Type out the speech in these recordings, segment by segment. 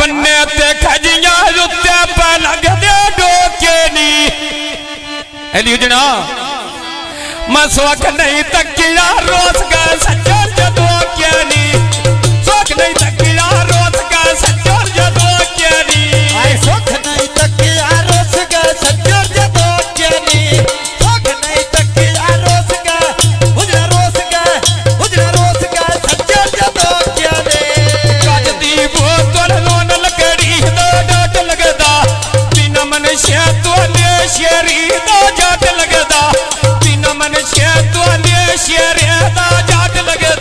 बन्ने ते खजियां रुत्ते पे लग दे डोके नी एली उजना मैं सोख नहीं तकिया रोज का सच्चर जदो क्या नी सोख नहीं तकिया रोज का सच्चर जदो क्या नी आई सोख नहीं तकिया रोज का सच्चर जदो क्या नी सोख नहीं तकिया रोज का सच्चर जदो क्या नी काजदी बोतल लोन लकड़ी दो डाट लगदा बिना मनुष्य तो ले शेरी दो जाट लगदा बिना मनुष्य तो ले शेरी दो जाट लगदा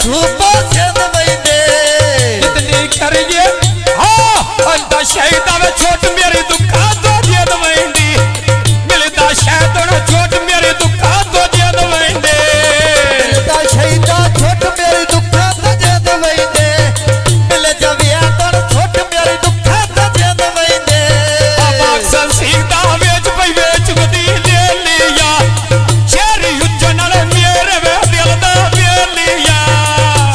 सुबह से दवैंदे जितनी करिए हाँ अंता शहीदा में छोट मेरी दुखा दो जे दवैंदी मिलता शहीद ना छोट मेरी दुखा दो जे दवैंदे मिलता शहीदा छोट मेरी दुखा दो जे दवैंदे मिल जविया तोड़ छोट मेरी दुखा दो जे दवैंदे बाबा संसीदा वेच पई वेच गदी ले लिया शेरी हुज्जन नाल मेरे वे दिल दा वे लिया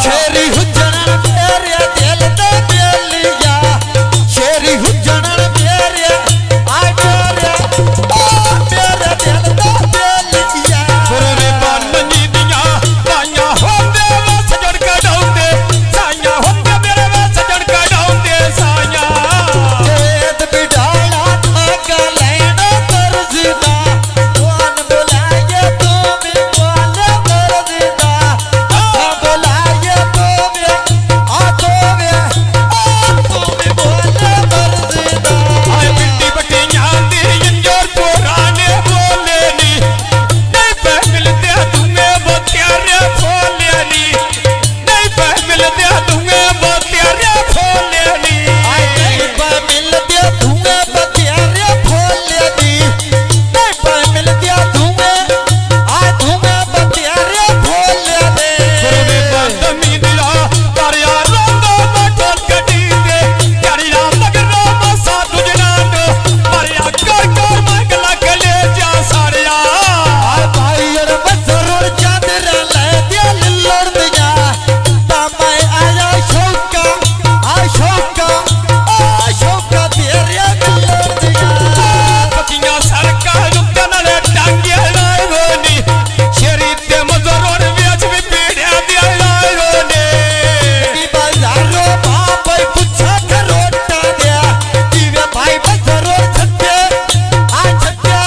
शेरी हुज्जन मेरे दिल दा वे लिया शेरी हुज्जन मेरे आ मेरे ओ मेरे दिल दा वे लिया गुरु बानी दिया साया होंदे वस जड़ के डाउंदे साया होंदे मेरे वस जड़ के डाउंदे साया जेद बिडाला थाका लेना तरजदा कौन बुलाए तू भी बोल मर्जदा अच्छा बुलाए तू भी आ तू भी बोल मर्जदा आए बिट्टी बटियां दी इंजोर पुराने बोले नी नहीं पे मिलते तुम्हें वो प्यारे बोले नी नहीं पे मिलते तुम्हें वो प्यारे बोले नी आए नहीं पा मिल दिया तुम्हें बतियारे फोले दी नहीं पा मिल दिया तुम्हें आ तुम्हें बतियारे फोले दे गुरु बंदमी दिला तारिया रंगो मटोल कटी दे यारिया लगरो मसा तुझना दो मारिया कर मंगला कले जा सारिया आ भाई यार बसरों चादर ले दिया लड़ दिया तामै आया शौका तेरे लड़ दिया पतियां सरकार रुपया नाले टांगे लाए होनी शेरी ते मजरों वेच भी पीड़िया दिया लाए होने दी बाजारों बाप पूछा करोटा दिया दीवे भाई बसरों छट्टे आ छट्टे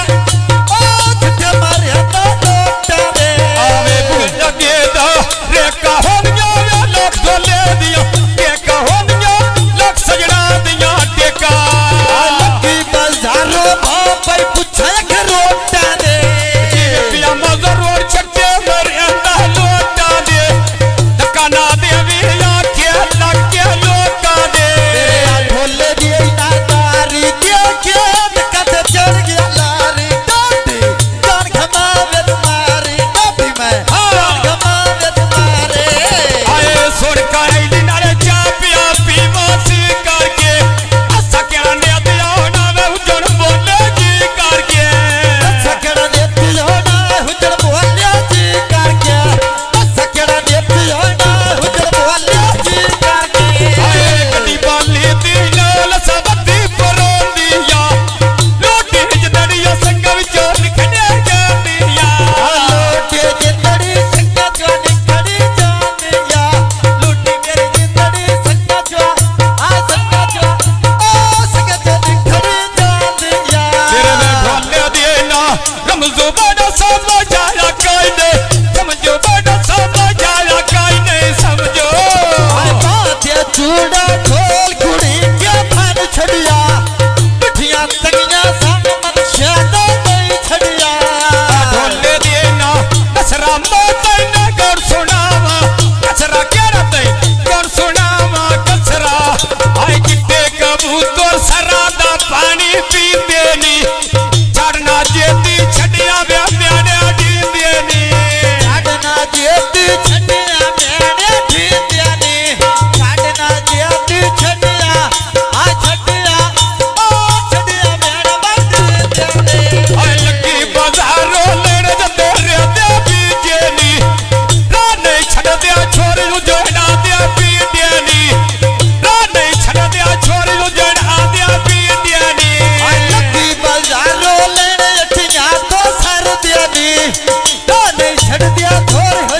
ओ छट्टे मारे तो लोटा दे आवे बुझ के दा रे कहोनिया वे लोग धोले दिया के कहोनिया लोग सजना दिया टेका लगी बाजारों बाप पूछा करोटा दे पिया मजरों छट्टे मरियंदा लोटा दे धक्का देवी आखे लगे लोटा दे ढोले दिए ना तारी दिया के कद चढ़ गया लारी डांडी जान खमावे तुम्हारी डांडी में जान खमावे तुम्हारे आए सुन कर नारे चा पिया पीवा सी करके असा क्या ने दिया ना वे उजड़ बोले जी करके सकड़ा देती हो ना हुजड़ बोलिया जी करके सकड़ा देती हो ना हुजड़ बोलिया जी करके आए कदी बाली दी लाल सबदी परोंदिया लोटी जदड़िया संग विचों निखड़े जांदिया लूटी जिंदड़ी संगा जो निखड़ी जानिया लूटी मेरी जिंदड़ी संगा जो आ संगा जो ओ संगा जो निखड़ी जानिया तेरे में भोले देना रमजो बड़ा समझाया कोई नहीं समझो बड़ा समझाया कोई नहीं समझो आए बाते चूड़ा ढोल कुड़ी के फन छड़िया पिठियां तंगियां संग मनशा नहीं छड़िया ढोले देना कसरा मोते न गौर सुनावा कसरा केरा ते गौर सुनावा कसरा आए किते कबूतर सरादा पानी पींदे नी चढ़ना जेती छड़िया वे म्याने डींदे नी काटना जेती छड़िया मेरे जीतिया नी काटना जेती छड़िया आ छड़िया ओ छड़िया मेरे बंदे नी आए लगी बाजारों लेने जते रे दे बीजे नी राने छड़ दिया छोरी नु जोड़ा दिया पींदे नी राने छड़ दिया छोरी नु जोड़ा दिया पींदे नी लगी बाजारों लेने अठिया तो सर दिया नी तो नहीं छड़ दिया थोर